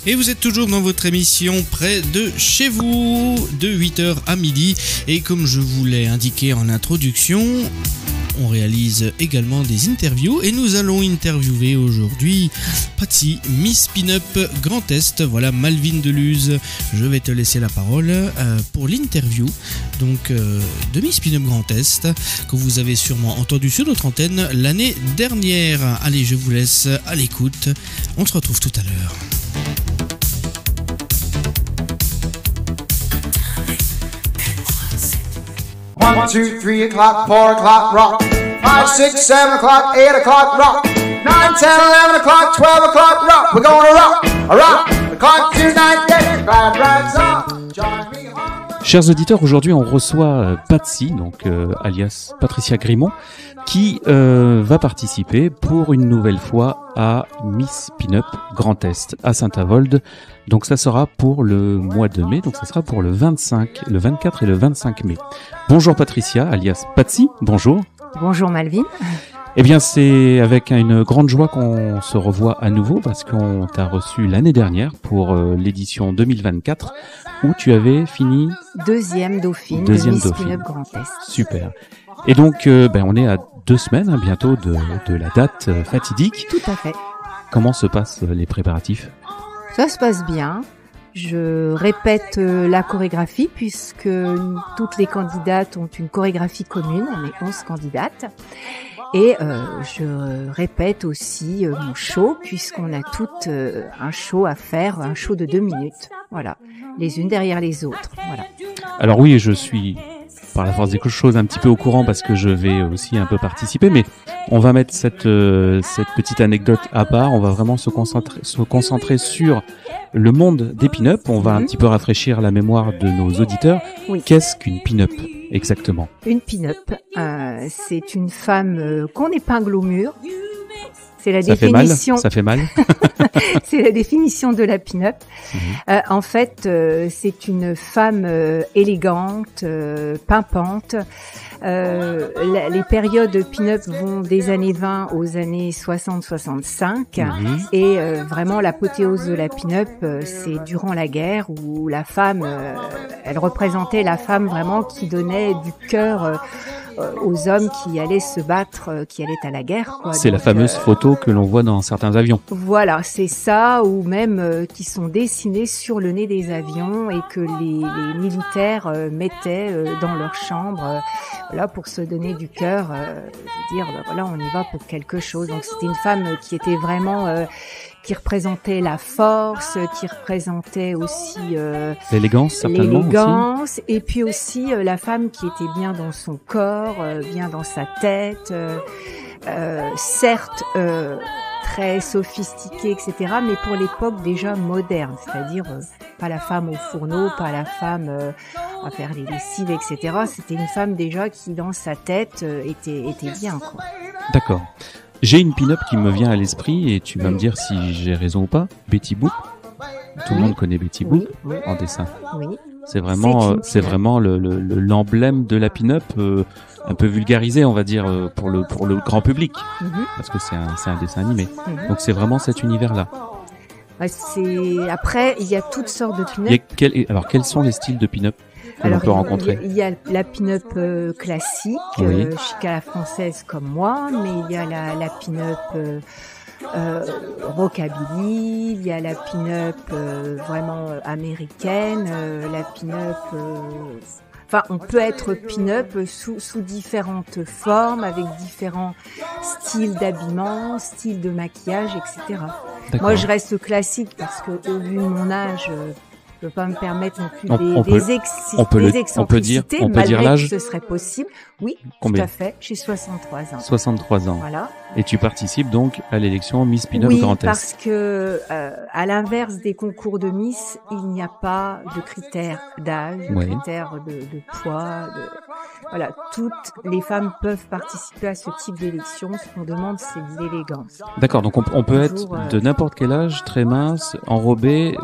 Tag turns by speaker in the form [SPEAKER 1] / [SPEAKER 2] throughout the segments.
[SPEAKER 1] Et vous êtes toujours dans votre émission près de chez vous, de 8h à midi. Et comme je vous l'ai indiqué en introduction, on réalise également des interviews. Et nous allons interviewer aujourd'hui Patsy, Miss Pin-Up Grand Est. Voilà, Malvine Deluse, je vais te laisser la parole pour l'interview donc, de Miss Pin-Up Grand Est, que vous avez sûrement entendu sur notre antenne l'année dernière. Allez, je vous laisse à l'écoute. On se retrouve tout à l'heure.
[SPEAKER 2] 1, 2, 3 o'clock, 4 o'clock, rock. 5, 6, 7 o'clock, 8 o'clock, rock. 9, 10, 11 o'clock, 12 o'clock, rock. We're gonna rock the clock tonight, get glad rags on. Join me on.
[SPEAKER 3] Chers auditeurs, aujourd'hui on reçoit Patsy, donc alias Patricia Grimont, qui va participer pour une nouvelle fois à Miss Pin-Up Grand Est à Saint-Avold. Donc ça sera pour le mois de mai, donc ça sera pour le 25, le 24 et le 25 mai. Bonjour Patricia, alias Patsy, bonjour.
[SPEAKER 4] Bonjour Malvine.
[SPEAKER 3] Eh bien c'est avec une grande joie qu'on se revoit à nouveau parce qu'on t'a reçu l'année dernière pour l'édition 2024 où tu avais fini
[SPEAKER 4] deuxième dauphine de Miss Pin-Up Grand Est.
[SPEAKER 3] Super. Et donc on est à 2 semaines bientôt de la date fatidique.
[SPEAKER 4] Tout à fait.
[SPEAKER 3] Comment se passent les préparatifs ?
[SPEAKER 4] Ça se passe bien. Je répète la chorégraphie puisque toutes les candidates ont une chorégraphie commune. On est 11 candidates. Et je répète aussi mon show puisqu'on a toutes un show à faire, un show de 2 minutes. Voilà, les unes derrière les autres. Voilà.
[SPEAKER 3] Alors oui, je suis par la force des choses un petit peu au courant parce que je vais aussi un peu participer, mais on va mettre cette petite anecdote à part. On va vraiment se concentrer sur le monde des pin-up. On va un petit peu rafraîchir la mémoire de nos auditeurs.
[SPEAKER 4] Oui.
[SPEAKER 3] Qu'est-ce qu'une pin-up exactement ?
[SPEAKER 4] Une pin-up, c'est une femme qu'on épingle au mur. C'est la définition.
[SPEAKER 3] Ça fait mal.
[SPEAKER 4] C'est la définition de la pin-up. En fait, c'est une femme élégante, pimpante. Les périodes pin-up vont des années 20 aux années 60-65. Et vraiment, l'apothéose de la pin-up, c'est durant la guerre où la femme, elle représentait la femme vraiment qui donnait du cœur aux hommes qui allaient se battre, qui allaient à la guerre, quoi.
[SPEAKER 3] C'est donc, la fameuse photo que l'on voit dans certains avions.
[SPEAKER 4] Voilà, c'est ça, ou même qui sont dessinés sur le nez des avions et que les militaires mettaient dans leur chambre, là pour se donner du cœur, dire voilà, on y va pour quelque chose. Donc c'était une femme qui était vraiment qui représentait la force, qui représentait aussi
[SPEAKER 3] l'élégance, certainement
[SPEAKER 4] l'élégance,
[SPEAKER 3] aussi.
[SPEAKER 4] Et puis aussi la femme qui était bien dans son corps, bien dans sa tête, certes très sophistiquée, etc., mais pour l'époque déjà moderne, c'est-à-dire pas la femme au fourneau, pas la femme à faire les lessives, etc. C'était une femme déjà qui dans sa tête était bien, quoi.
[SPEAKER 3] D'accord. J'ai une pin-up qui me vient à l'esprit et tu vas me dire si j'ai raison ou pas. Betty Boop. Tout le monde connaît Betty Boop en dessin.
[SPEAKER 4] Oui.
[SPEAKER 3] C'est vraiment l'emblème de la pin-up, un peu vulgarisé, on va dire, pour le grand public, parce que c'est un dessin animé. Donc c'est vraiment cet univers-là.
[SPEAKER 4] Après, il y a toutes sortes de pin-up.
[SPEAKER 3] Alors quels sont les styles de pin-up que l'on peut rencontrer?
[SPEAKER 4] Il y a la pin-up classique, chic à la française comme moi, mais il y a la pin-up rockabilly, il y a la pin-up vraiment américaine, la pin-up... Enfin, on peut être pin-up sous différentes formes, avec différents styles d'habillement, styles de maquillage, etc.
[SPEAKER 3] D'accord.
[SPEAKER 4] Moi, je reste classique parce que au vu de mon âge... Je peux pas me permettre non plus des excentricités,
[SPEAKER 3] malgré
[SPEAKER 4] que ce serait possible. Oui,
[SPEAKER 3] Combien?
[SPEAKER 4] Tout à fait. J'ai 63 ans.
[SPEAKER 3] 63 ans.
[SPEAKER 4] Voilà.
[SPEAKER 3] Et tu participes donc à l'élection Miss Pin-Up Grand Est.
[SPEAKER 4] Oui, parce que à l'inverse des concours de Miss, il n'y a pas de critères d'âge, de critères de poids. Voilà, toutes les femmes peuvent participer à ce type d'élection. Ce qu'on demande, c'est de l'élégance.
[SPEAKER 3] D'accord, donc on peut
[SPEAKER 4] Toujours,
[SPEAKER 3] être de n'importe quel âge, très mince, enrobé,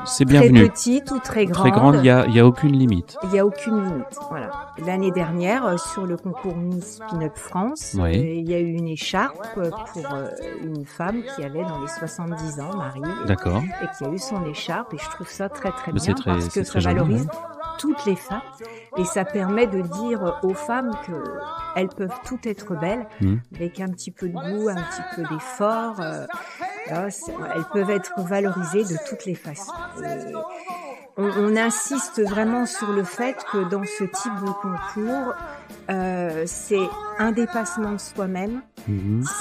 [SPEAKER 3] c'est bienvenu.
[SPEAKER 4] Très petite ou très grande.
[SPEAKER 3] Très grande, il y a aucune limite.
[SPEAKER 4] Il n'y a aucune limite. Voilà. L'année dernière, sur le concours Miss Pin-Up France,
[SPEAKER 3] Oui.
[SPEAKER 4] il y a eu une écharpe pour une femme qui avait dans les 70 ans, Marie,
[SPEAKER 3] D'accord.
[SPEAKER 4] et qui a eu son écharpe. Et je trouve ça très très
[SPEAKER 3] Mais
[SPEAKER 4] bien
[SPEAKER 3] c'est très-
[SPEAKER 4] parce que
[SPEAKER 3] c'est
[SPEAKER 4] ça
[SPEAKER 3] très joli,
[SPEAKER 4] valorise
[SPEAKER 3] ouais.
[SPEAKER 4] toutes les femmes et ça permet de dire aux femmes que elles peuvent toutes être belles avec un petit peu de goût, un petit peu d'effort. Elles peuvent être valorisées de toutes les façons. Et on insiste vraiment sur le fait que dans ce type de concours, c'est un dépassement de soi-même,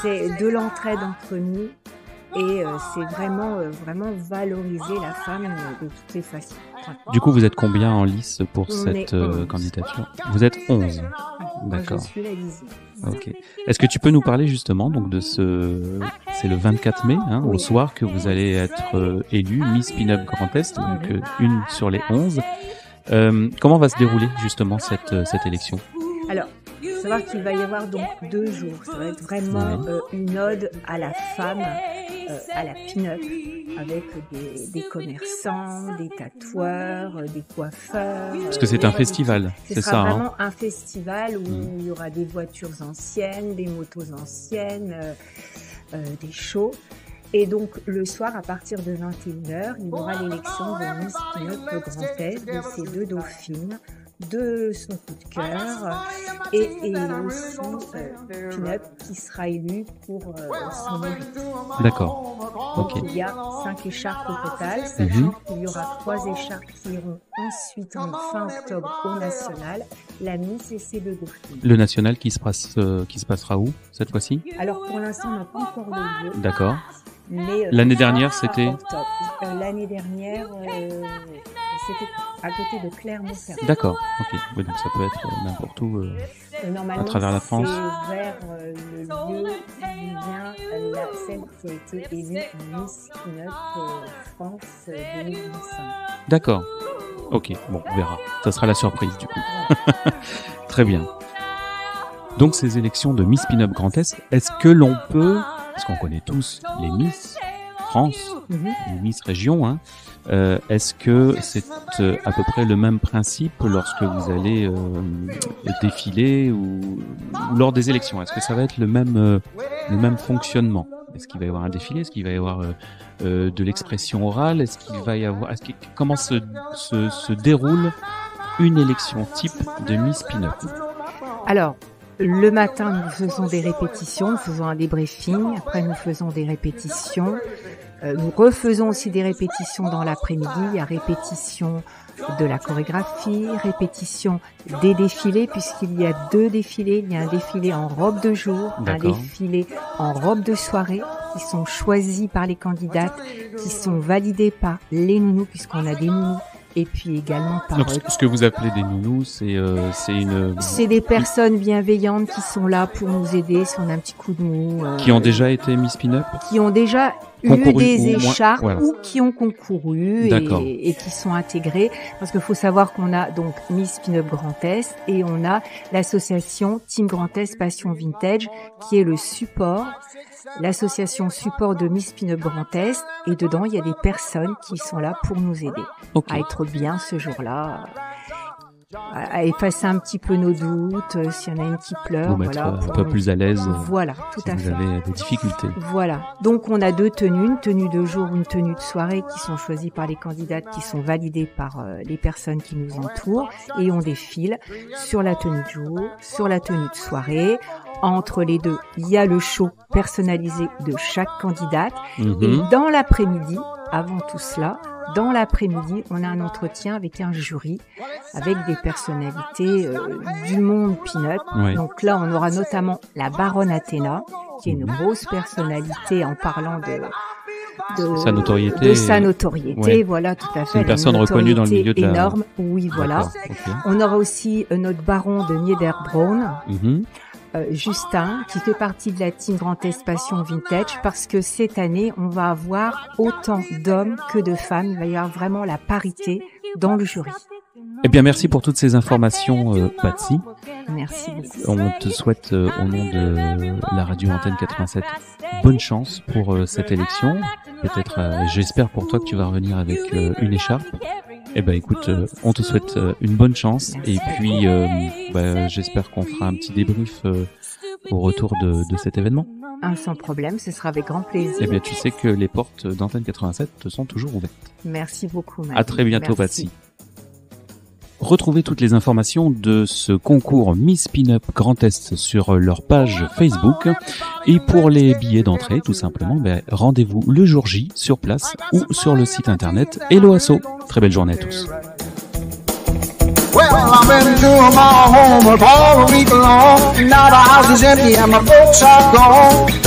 [SPEAKER 4] c'est de l'entraide entre nous et c'est vraiment valoriser la femme de toutes les façons. Voilà.
[SPEAKER 3] Du coup, vous êtes combien en lice pour
[SPEAKER 4] On
[SPEAKER 3] cette
[SPEAKER 4] est 11.
[SPEAKER 3] candidature? Vous êtes 11.
[SPEAKER 4] Moi,
[SPEAKER 3] D'accord.
[SPEAKER 4] je suis la 10e.
[SPEAKER 3] Ok. Est-ce que tu peux nous parler justement donc de c'est le 24 mai, hein, au
[SPEAKER 4] Oui.
[SPEAKER 3] soir que vous allez être élue Miss Pin-Up Grand Est, donc une sur les 11. Comment va se dérouler justement cette élection?
[SPEAKER 4] Alors, il faut savoir qu'il va y avoir donc 2 jours. Ça va être vraiment une ode à la femme, à la pin-up, avec des commerçants, des tatoueurs, des coiffeurs.
[SPEAKER 3] Parce que c'est un festival,
[SPEAKER 4] Ce
[SPEAKER 3] c'est
[SPEAKER 4] sera
[SPEAKER 3] ça,
[SPEAKER 4] vraiment
[SPEAKER 3] hein?
[SPEAKER 4] un festival où il y aura des voitures anciennes, des motos anciennes, des shows. Et donc, le soir, à partir de 21h, il y aura l'élection de Miss Pin-Up Grand Est, de ces 2 dauphines, de son coup de cœur, et aussi Pin-Up qui sera élu pour son mérite.
[SPEAKER 3] D'accord.
[SPEAKER 4] Donc,
[SPEAKER 3] Ok.
[SPEAKER 4] il y a 5 écharpes au total, sachant qu'il y aura 3 écharpes qui iront ensuite en fin octobre au national, la Miss et ses 2 dauphines.
[SPEAKER 3] Le national qui se passera où cette fois-ci?
[SPEAKER 4] Alors, pour l'instant, on n'a pas encore le lieu.
[SPEAKER 3] D'accord.
[SPEAKER 4] Mais,
[SPEAKER 3] L'année dernière, c'était?
[SPEAKER 4] octobre. L'année dernière, c'était à côté de Clermont-Ferrand.
[SPEAKER 3] D'accord. Ok. Oui, donc ça peut être n'importe où.
[SPEAKER 4] Normalement,
[SPEAKER 3] à travers la France.
[SPEAKER 4] c'est vers le lieu où vient celle qui a été élue Miss Pin-Up France 2025.
[SPEAKER 3] D'accord. Ok. Bon, on verra. Ça sera la surprise du coup. Très bien. Donc ces élections de Miss Pin-Up Grand Est, est-ce que l'on peut, parce qu'on connaît tous les Miss France, les Miss Région, hein, est-ce que c'est à peu près le même principe lorsque vous allez défiler ou lors des élections? Est-ce que ça va être le même fonctionnement? Est-ce qu'il va y avoir un défilé? Est-ce qu'il va y avoir de l'expression orale? Est-ce qu'il va y avoir comment se déroule une élection type de Miss Pin-Up?
[SPEAKER 4] Alors, le matin, nous faisons des répétitions, nous faisons un débriefing, après nous faisons des répétitions. Nous refaisons aussi des répétitions dans l'après-midi. Il y a répétition de la chorégraphie, répétition des défilés, puisqu'il y a 2 défilés. Il y a un défilé en robe de jour, un
[SPEAKER 3] D'accord.
[SPEAKER 4] défilé en robe de soirée, qui sont choisis par les candidates, qui sont validés par les nounous, puisqu'on a des nounous, et puis également par...
[SPEAKER 3] Donc ce que vous appelez des nounous,
[SPEAKER 4] C'est des personnes bienveillantes qui sont là pour nous aider si on a un petit coup de mou.
[SPEAKER 3] qui ont déjà été Miss Pin-Up?
[SPEAKER 4] Qui ont déjà
[SPEAKER 3] Concouru,
[SPEAKER 4] eu des
[SPEAKER 3] ou moins-
[SPEAKER 4] écharpes
[SPEAKER 3] voilà.
[SPEAKER 4] ou qui ont concouru
[SPEAKER 3] D'accord.
[SPEAKER 4] et qui sont intégrés. Parce qu'il faut savoir qu'on a donc Miss Pin-Up Grand Est et on a l'association Team Grand Est Passion Vintage qui est le support, l'association support de Miss Pin-Up Grand Est. Et dedans, il y a des personnes qui sont là pour nous aider
[SPEAKER 3] Ok.
[SPEAKER 4] à être bien ce jour-là, à effacer un petit peu nos doutes, s'il y en a une qui pleure.
[SPEAKER 3] Vous mettre
[SPEAKER 4] voilà,
[SPEAKER 3] un
[SPEAKER 4] pour
[SPEAKER 3] peu
[SPEAKER 4] nous-
[SPEAKER 3] plus à l'aise
[SPEAKER 4] Voilà, tout
[SPEAKER 3] si
[SPEAKER 4] à
[SPEAKER 3] vous
[SPEAKER 4] fait.
[SPEAKER 3] avez des difficultés.
[SPEAKER 4] Voilà. Donc on a 2 tenues, une tenue de jour, une tenue de soirée qui sont choisies par les candidates, qui sont validées par les personnes qui nous entourent, et on défile sur la tenue de jour, sur la tenue de soirée. Entre les 2, il y a le show personnalisé de chaque candidate.
[SPEAKER 3] Mhm.
[SPEAKER 4] Et dans l'après-midi, avant tout cela, dans l'après-midi, on a un entretien avec un jury, avec des personnalités du monde pin-up.
[SPEAKER 3] Ouais.
[SPEAKER 4] Donc là, on aura notamment la baronne Athéna, qui est une grosse personnalité en parlant de
[SPEAKER 3] Sa notoriété.
[SPEAKER 4] de sa notoriété.
[SPEAKER 3] Ouais.
[SPEAKER 4] Voilà, tout à fait.
[SPEAKER 3] C'est une
[SPEAKER 4] Elle a
[SPEAKER 3] personne reconnue dans le
[SPEAKER 4] notoriété
[SPEAKER 3] milieu de la-
[SPEAKER 4] énorme. Oui, voilà.
[SPEAKER 3] D'accord, ok.
[SPEAKER 4] On aura aussi notre baron de Niederbraun,
[SPEAKER 3] Mhm.
[SPEAKER 4] Justin, qui fait partie de la Team Grand Est Passion Vintage, parce que cette année, on va avoir autant d'hommes que de femmes. Il va y avoir vraiment la parité dans le jury.
[SPEAKER 3] Eh bien, merci pour toutes ces informations, Patsy.
[SPEAKER 4] Merci beaucoup.
[SPEAKER 3] On te souhaite, au nom de la radio Antenne 87, bonne chance pour cette élection. Peut-être, j'espère pour toi que tu vas revenir avec une écharpe. Eh ben, écoute, on te souhaite une bonne chance. Merci. Et puis, j'espère qu'on fera un petit débrief au retour de cet événement.
[SPEAKER 4] Sans problème, ce sera avec grand plaisir.
[SPEAKER 3] Eh bien, tu sais que les portes d'Antenne 87 te sont toujours ouvertes.
[SPEAKER 4] Merci beaucoup, Marie.
[SPEAKER 3] À très bientôt,
[SPEAKER 4] Merci.
[SPEAKER 3] Patsy. Retrouvez toutes les informations de ce concours Miss Pin-Up Grand Est sur leur page Facebook. Et pour les billets d'entrée, tout simplement, rendez-vous le jour J sur place ou sur le site internet Hello Asso. Très belle journée à tous.
[SPEAKER 2] Well, I've been doing my homework all week long. Now the house is empty and my folks are gone.